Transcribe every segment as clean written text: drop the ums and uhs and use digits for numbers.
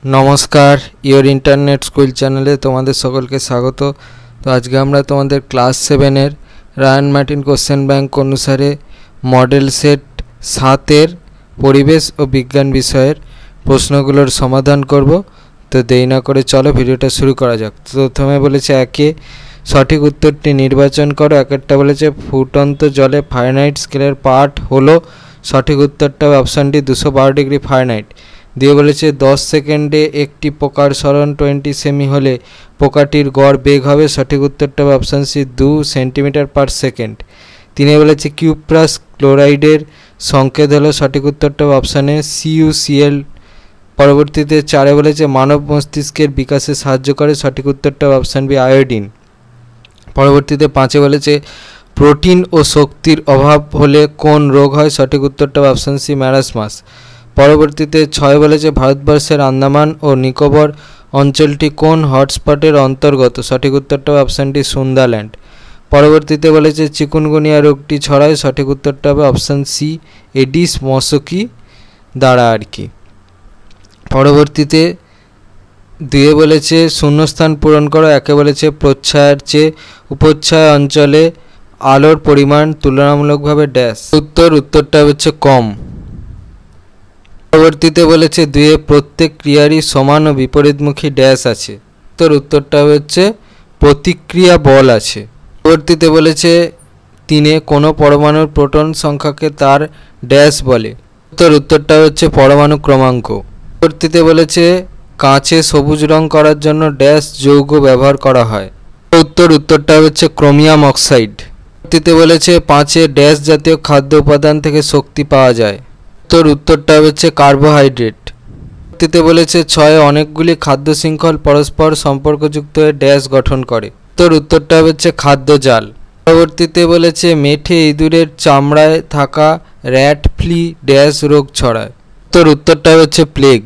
নমস্কার, your internet school চ্যানেলে তোমাদের সকলকে স্বাগত। তো আজকে আমরা তোমাদের ক্লাস 7-এর রায়ান মার্টিন কোশ্চেন ব্যাংক অনুসারে মডেল সেট 7-এর পরিবেশ ও বিজ্ঞান বিষয়ের প্রশ্নগুলোর সমাধান করব। তো দেরি না করে চলো ভিডিওটা শুরু করা যাক। তো প্রথমে বলেছে একে সঠিক উত্তরটি নির্বাচন করো। একটা বলেছে ফুটন্ত জলে ফারেনহাইট স্কেলের পাঠ হলো সঠিক উত্তরটা অপশানটি 212 ডিগ্রি ফারেনহাইট। দিয়ে বলেছে 10 সেকেন্ডে একটি পোকার সরণ 20 সেমি হলে পোকাটির গড় বেগ হবে সঠিক উত্তরটা option C 2 centimetre per second. তিনি বলেছে কিউপ্রাস ক্লোরাইডের সংকেত হলো সঠিক উত্তরটা অপশানে CuCl। পরবর্তীতে 4 বলেছে মানব মস্তিষ্কের বিকাশে সাহায্য করে সঠিক উত্তরটা অপশান বি আয়োডিন। পরবর্তীতে 5 বলেছে প্রোটিন ও শক্তির অভাব হলে কোন রোগ হয় সঠিক উত্তরটা অপশান সি ম্যারাসমাস। পরবর্তীতে 6 বলেছে ভারতবর্ষের আন্দামান ও নিকোবর অঞ্চলটি কোন হটস্পটের অন্তর্গত সঠিক উত্তরটা অপশানটি সুন্দাল্যান্ড। পরবর্তীতে বলেছে চিকুনগুনিয়া রোগটি ছড়ায় সঠিক উত্তরটা হবে অপশান সি এডিস মশকি দ্বারা আর কি। পরবর্তীতে 2 বলেছে শূন্যস্থান পূরণ করো। একে বলেছে প্রচ্ছায়ার চেয়ে উপচ্ছায়া অঞ্চলে আলোর পরিমাণ তুলনামূলকভাবে ড্যাশ। উত্তরটা হচ্ছে কম। পরবর্তীতে বলেছে 2 প্রত্যেক ক্রিয়ারই সমান ও বিপরীতমুখী ড্যাশ আছে। উত্তরটা হচ্ছে প্রতিক্রিয়া বল আছে। পরবর্তীতে বলেছে 3 কোনো পরমাণুর প্রোটন সংখ্যাকে তার ড্যাশ বলে। উত্তরটা হচ্ছে পরমাণু ক্রমাঙ্ক। পরবর্তীতে বলেছে কাঁচে সবুজ রং করার জন্য ড্যাশ যৌগ ব্যবহার করা হয়। উত্তরটা হচ্ছে ক্রোমিয়াম অক্সাইড। পরবর্তীতে বলেছে 5 ড্যাশ জাতীয় খাদ্য উপাদান থেকে শক্তি পাওয়া যায়। উত্তরটা হচ্ছে কার্বোহাইড্রেট। পরবর্তীতে বলেছে 6 অনেকগুলি খাদ্য শৃঙ্খল পরস্পর সম্পর্কযুক্ত হয়ে ড্যাশ গঠন করে। উত্তরটা হচ্ছে খাদ্য জাল। পরবর্তীতে বলেছে মেঠে ইঁদুরের চামড়ায় থাকা র্যাট ফ্লি ড্যাশ রোগ ছড়ায়। উত্তরটা হচ্ছে প্লেগ।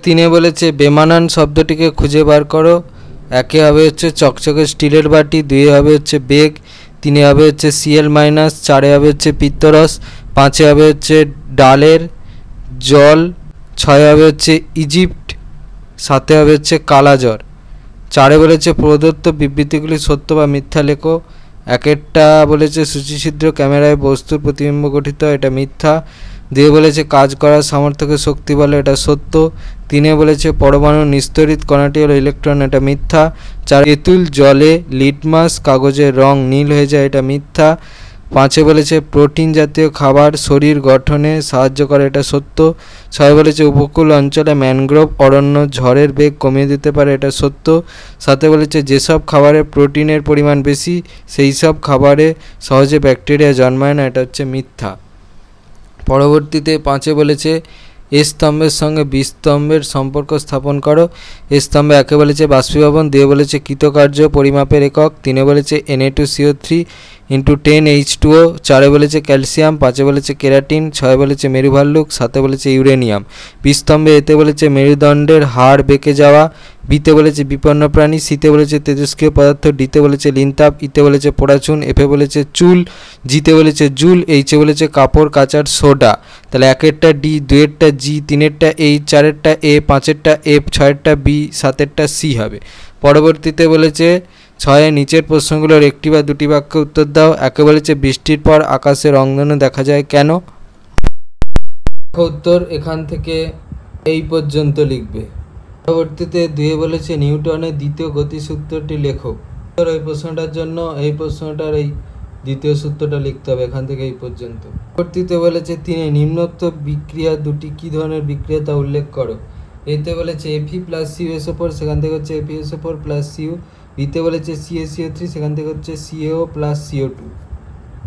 3 বলেছে বেমানান শব্দটিকে খুঁজে বার করো। 1 হবে হচ্ছে চকচকে স্টিলের বাটি, 2 হবে হচ্ছে বেগ, 3 হবে হচ্ছে Cl-, 4 হবে হচ্ছে পিত্তরস, 5 হবে হচ্ছে ডালের জল, 6 হবে হচ্ছে ইজিপ্ট, 7 হবে হচ্ছে কালাজ্বর। 4 বলেছে প্রদত্ত বিবৃতিগুলি সত্য বা মিথ্যা লেখো। 1টা বলেছে সূচিছিদ্র ক্যামেরায় বস্তুর প্রতিবিম্ব গঠিত, এটা মিথ্যা। 2 বলেছে কাজ করার সামর্থ্যকে শক্তি বলে, এটা সত্য। 3 বলেছে পরমাণু নিস্তরিত কণাটি হলো ইলেকট্রন, এটা মিথ্যা। 4 তেঁতুল জলে লিটমাস কাগজের রং নীল হয়ে যায়, এটা মিথ্যা। 5 বলেছে প্রোটিন জাতীয় খাবার শরীর গঠনে সাহায্য করে, এটা সত্য। 6 বলেছে উপকূল অঞ্চলে ম্যানগ্রোভ অরণ্য ঝড়ের বেগ কমিয়ে দিতে পারে, এটা সত্য। 7 বলেছে যেসব খাবারে প্রোটিনের পরিমাণ বেশি সেই সব খাবারে সহজে ব্যাকটেরিয়া জন্মায় না, এটা হচ্ছে মিথ্যা। পরবর্তীতে 5 বলেছে এ স্তম্ভের সঙ্গে বি স্তম্ভের সম্পর্ক স্থাপন করো। এ স্তম্ভে 1 বলেছে বাষ্পীভবন, 2 বলেছে কৃতকার্য পরিমাপের একক, 3 বলেছে Na2CO3 × 10H2O, 4 বলেছে ক্যালসিয়াম, 5 বলেছে কেরাটিন, 6 বলেছে মেরুভাল্লুক, 7 বলেছে ইউরেনিয়াম। বি স্তম্ভে এতে বলেছে মেরুদণ্ডের হাড় বেঁকে যাওয়া, বিতে বলেছে বিপন্ন প্রাণী, সিতে বলেছে তেজস্ক্রিয় পদার্থ, ডিতে বলেছে লিনতাপ, ইতে বলেছে পোড়াচুন, এফে বলেছে চুল, জিতে বলেছে জুল, এইচে বলেছে কাপড় কাচার সোডা। তাহলে 1এরটা ডি, 2এরটা জি, 3এরটা এইচ, 4এরটা এ, 5এরটা এফ, 6এরটা বি, 7এরটা সি হবে। পরবর্তীতে বলেছে 6 নিচের প্রশ্নগুলোর একটি বা দুটি বাক্যে উত্তর দাও। 1 বলেছে বৃষ্টির পর আকাশে রংধনু দেখা যায় কেন। উত্তর এখান থেকে এই পর্যন্ত লিখবে। পরবর্তীতে 2 বলেছে নিউটনের দ্বিতীয় গতিসূত্রটি লেখো। এই প্রশ্নটার জন্য এই প্রশ্নটার এই দ্বিতীয় সূত্রটা লিখতে হবে এখান থেকে এই পর্যন্ত। পরবর্তীতে বলেছে 3 নিম্নোক্ত বিক্রিয়া দুটি কী ধরনের বিক্রিয়া তা উল্লেখ করো। এতে বলেছে Fe+CuSO4, সেখান থেকে হচ্ছে FeSO4+Cu। বিতে বলেছে CaCO3, সেখান থেকে হচ্ছে CaO+CO2।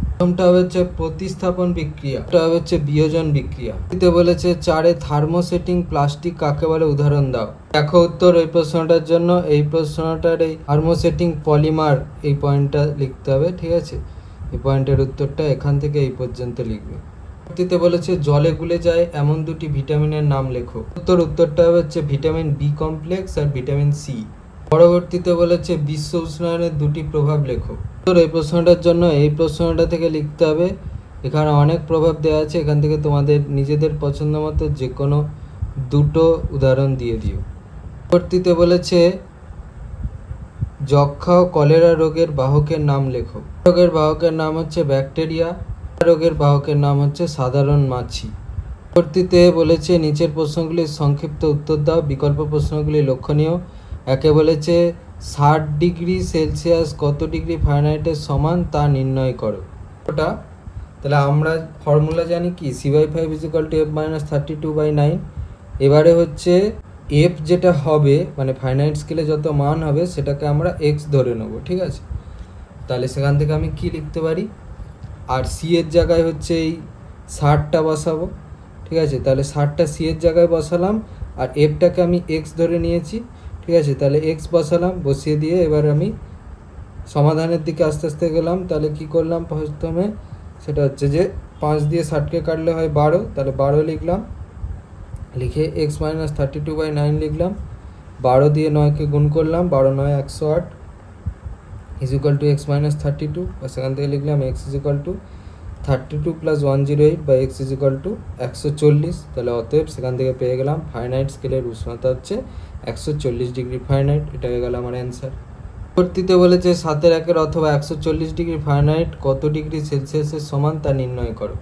প্রথমটা হচ্ছে প্রতিস্থাপন বিক্রিয়া, এটা হচ্ছে বিয়োজন বিক্রিয়া। এতে বলেছে 4 থার্মোসেটিং প্লাস্টিক কাকে বলে উদাহরণ দাও। দেখো উত্তর এই প্রশ্নটার জন্য এই প্রশ্নটার এই থার্মোসেটিং পলিমার এই পয়েন্টটা লিখতে হবে, ঠিক আছে। এই পয়েন্টের উত্তরটা এখান থেকে এই পর্যন্ত লিখবে। পরবর্তীতে বলেছে জলে গুলে যায় এমন দুটি ভিটামিনের নাম লেখো। উত্তরটা হচ্ছে ভিটামিন বি কমপ্লেক্স আর ভিটামিন সি। পরবর্তীতে বলেছে বিশ্ব উষ্ণায়নের দুটি প্রভাব লেখো। এই প্রশ্নটার জন্য এই প্রশ্নটা থেকে লিখতে হবে। এখানে অনেক প্রভাব দেওয়া আছে, এখান থেকে তোমাদের নিজেদের পছন্দ মতো যে কোনো দুটো উদাহরণ দিয়ে দিও। পরবর্তীতে বলেছে যক্ষা ও কলেরা রোগের বাহকের নাম লেখো। রোগের বাহকের নাম হচ্ছে ব্যাকটেরিয়া, রোগের বাহকের নাম হচ্ছে সাধারণ মাছি। পরবর্তীতে বলেছে নিচের প্রশ্নগুলির সংক্ষিপ্ত উত্তর দাও, বিকল্প প্রশ্নগুলি লক্ষণীয়। একে বলেছে 60 ডিগ্রি সেলসিয়াস কত ডিগ্রি ফারেনহাইটের সমান তা নির্ণয় করো। ওটা তাহলে আমরা ফর্মুলা জানি কি, C/5 = F-32/9। এবারে হচ্ছে এফ যেটা হবে মানে ফারেনহাইট স্কেলে যত মান হবে সেটাকে আমরা এক্স ধরে নেব, ঠিক আছে। তাহলে সেখান থেকে আমি কি লিখতে পারি, আর সি এর জায়গায় হচ্ছে এই 60টা বসাবো, ঠিক আছে। তাহলে 60টা সি এর জায়গায় বসালাম, আর এফটাকে আমি এক্স ধরে নিয়েছি, ঠিক আছে। তাহলে এক্স বসালাম, বসিয়ে দিয়ে এবার আমি সমাধানের দিকে আস্তে আস্তে গেলাম। তাহলে কি করলাম, প্রথমে সেটা হচ্ছে যে 5 দিয়ে 60কে কাটলে হয় 12, তাহলে 12 লিখলাম, লিখে x-32/9 লিখলাম। 12 দিয়ে 9কে গুণ করলাম, 12 9 108 = x-32, বা সেখান থেকে লিখলাম x = 32 + 108 বা x = 140। তাহলে অতএব সেখান থেকে পেয়ে গেলাম ফারেনহাইট স্কেলের উষ্ণতা হচ্ছে 140 ডিগ্রি ফারেনহাইট। এটা হয়ে গেল আমার অ্যান্সার। পরবর্তীতে বলেছে 7/1 অথবা 140 ডিগ্রি ফারেনহাইট কত ডিগ্রি সেলসিয়াসের সমান তা নির্ণয় করো।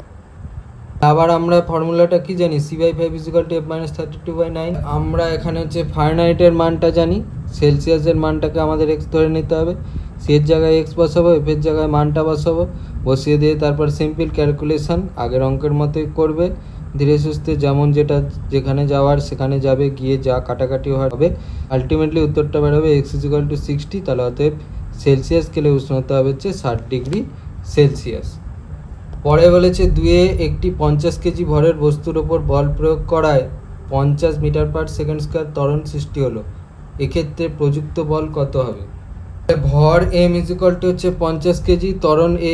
আবার আমরা ফর্মুলাটা কি জানি, C/5 = F-32/9। আমরা এখানে হচ্ছে ফারেনহাইটের মানটা জানি, সেলসিয়াসের মানটাকে আমাদের এক্স ধরে নিতে হবে। সি এর জায়গায় এক্স বসাবো, এফ এর জায়গায় মানটা বসাবো, বসিয়ে দিয়ে তারপর সিম্পল ক্যালকুলেশন আগের অঙ্কের মতোই করবে, ধীরে সুস্থে যেমন যেটা যেখানে যাওয়ার সেখানে যাবে, গিয়ে যা কাটাকাটি হবে আলটিমেটলি উত্তরটা বেরোবে x = 60। তাহলে অতএব সেলসিয়াস স্কেলে উষ্ণতা হবে হচ্ছে 60 ডিগ্রি সেলসিয়াস। পরে বলেছে 2 একটি 50 কেজি ভরের বস্তুর ওপর বল প্রয়োগ করায় 50 মিটার/সেকেন্ড² ত্বরণ সৃষ্টি হলো, এক্ষেত্রে প্রযুক্ত বল কত হবে। ভর m হচ্ছে 50 কেজি, ত্বরণ a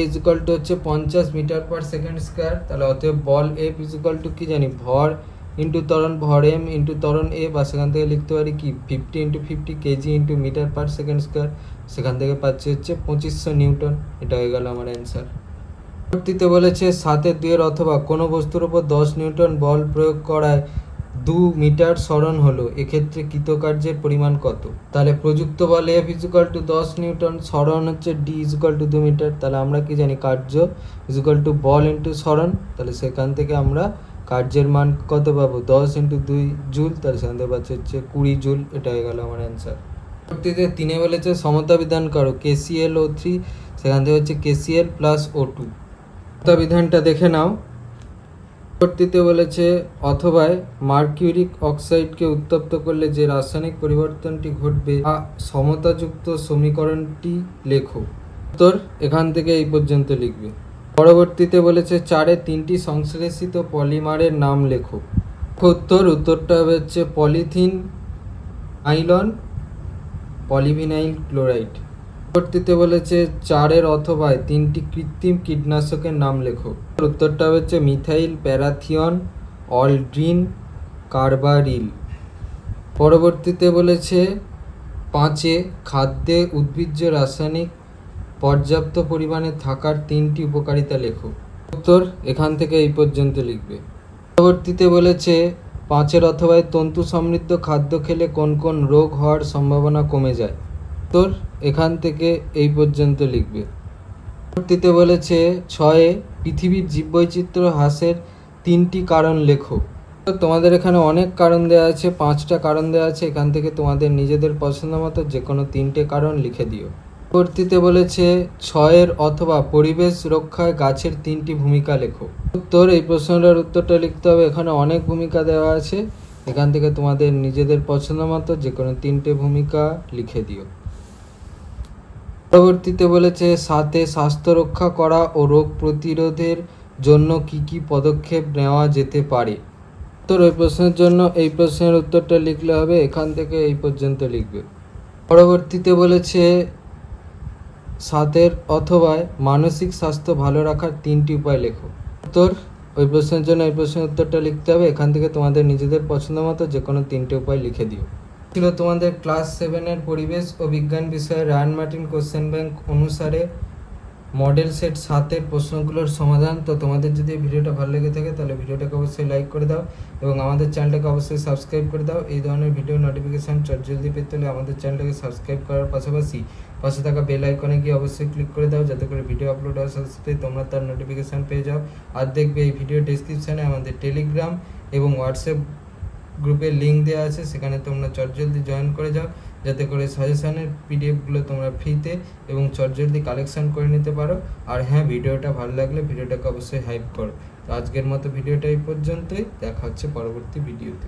হচ্ছে 50 মিটার/সেকেন্ড²। তাহলে অতএব বল F কি জানি, ভর ইন্টু ত্বরণ, ভর m ইন্টু ত্বরণ a, বা সেখান থেকে লিখতে পারি কি 50 × 50 কেজি ইন্টু মিটার/সেকেন্ড²। সেখান থেকে পাচ্ছি হচ্ছে 2500 নিউটন। এটা হয়ে গেল আমার অ্যান্সার। পরবর্তীতে বলেছে 7/2 অথবা কোনো বস্তুর উপর 10 নিউটন বল প্রয়োগ করায় 2 মিটার সরণ হলো, এক্ষেত্রে কৃতকার্যের পরিমাণ কত। তাহলে প্রযুক্ত বল F = 10 নিউটন, সরণ হচ্ছে D = 2 মিটার। তাহলে আমরা কি জানি, কার্য = বল ইন্টু সরণ। তাহলে সেখান থেকে আমরা কার্যের মান কত পাবো, 10 × 2 জুল। তাহলে সেখান থেকে পাচ্ছি হচ্ছে 20 জুল। এটা হয়ে গেল আমার অ্যান্সার। পরবর্তীতে 3 বলেছে সমতা বিধান করো, KClO3, সেখান থেকে হচ্ছে KCl + O2। বিধানটা দেখে নাও। পরবর্তীতে বলেছে অথবা মার্কিউরিক অক্সাইডকে উত্তপ্ত করলে যে রাসায়নিক পরিবর্তনটি ঘটবে তা সমতাযুক্ত সমীকরণটি লেখো। উত্তর এখান থেকে এই পর্যন্ত লিখবে। পরবর্তীতে বলেছে 4-এ 3টি সংশ্লেষিত পলিমারের নাম লেখো। উত্তরটা হবে হচ্ছে পলিথিন আইলন, পলিভিনাইল ক্লোরাইড। পরবর্তীতে বলেছে 4-এর অথবা 3টি কৃত্রিম কীটনাশকের নাম লেখো। উত্তরটা হচ্ছে মিথাইল প্যারাথিয়ন, অল্ড্রিন, কার্বারিল। পরবর্তীতে বলেছে 5-এ খাদ্যে উদ্ভিজ্জ রাসায়নিক পর্যাপ্ত পরিমাণে থাকার 3টি উপকারিতা লেখো। উত্তর এখান থেকে এই পর্যন্ত লিখবে। পরবর্তীতে বলেছে 5-এর অথবা তন্তু সমৃদ্ধ খাদ্য খেলে কোন কোন রোগ হওয়ার সম্ভাবনা কমে যায়। উত্তর এখান থেকে এই পর্যন্ত লিখবে। পরবর্তীতে বলেছে 6-এ পৃথিবীর জীববৈচিত্র্য হ্রাসের 3টি কারণ লেখো। তোমাদের এখানে অনেক কারণ দেওয়া আছে, 5টা কারণ দেওয়া আছে, এখান থেকে তোমাদের নিজেদের পছন্দ মতো যে কোনো 3টে কারণ লিখে দিও। পরবর্তীতে বলেছে 6-এর অথবা পরিবেশ রক্ষায় গাছের 3টি ভূমিকা লেখো। উত্তর এই প্রশ্নটার উত্তরটা লিখতে হবে, এখানে অনেক ভূমিকা দেওয়া আছে, এখান থেকে তোমাদের নিজেদের পছন্দ মতো যে কোনো 3টে ভূমিকা লিখে দিও। পরবর্তীতে বলেছে 7-এ স্বাস্থ্য রক্ষা করা ও রোগ প্রতিরোধের জন্য কি কি পদক্ষেপ নেওয়া যেতে পারে। উত্তর ওই প্রশ্নের জন্য এই প্রশ্নের উত্তরটা লিখলে হবে, এখান থেকে এই পর্যন্ত লিখবে। পরবর্তীতে বলেছে 7-এর অথবা মানসিক স্বাস্থ্য ভালো রাখার 3টি উপায় লেখো। উত্তর ওই প্রশ্নের জন্য এই প্রশ্নের উত্তরটা লিখতে হবে, এখান থেকে তোমাদের নিজেদের পছন্দ মতো যে কোনো 3টে উপায় লিখে দিও। ছিল তোমাদের ক্লাস 7-এর পরিবেশ ও বিজ্ঞান বিষয়ে রায়ান মার্টিন কোশ্চেন ব্যাংক অনুসারে মডেল সেট 7-এর প্রশ্নগুলোর সমাধান। তো তোমাদের যদি এই ভিডিওটা ভালো লেগে থাকে তাহলে ভিডিওটাকে অবশ্যই লাইক করে দাও এবং আমাদের চ্যানেলটাকে অবশ্যই সাবস্ক্রাইব করে দাও। এই ধরনের ভিডিও নোটিফিকেশান জলদি পেতে হলে আমাদের চ্যানেলটাকে সাবস্ক্রাইব করার পাশাপাশি পাশে থাকা বেল আইকনে গিয়ে অবশ্যই ক্লিক করে দাও, যাতে করে ভিডিও আপলোড হওয়ার সাথে সাথে তোমরা তার নোটিফিকেশান পেয়ে যাও। আর দেখবে এই ভিডিও ডেসক্রিপশানে আমাদের টেলিগ্রাম এবং হোয়াটসঅ্যাপ গ্রুপের লিঙ্ক দেওয়া আছে, সেখানে তোমরা চটজলদি জয়েন করে যাও, যাতে করে সাজেশানের পিডিএফগুলো তোমরা ফ্রিতে এবং চটজলদি কালেকশান করে নিতে পারো। আর হ্যাঁ, ভিডিওটা ভালো লাগলে ভিডিওটাকে অবশ্যই হাইপ করো। তো আজকের মতো ভিডিওটা এই পর্যন্তই, দেখা হচ্ছে পরবর্তী ভিডিওতে।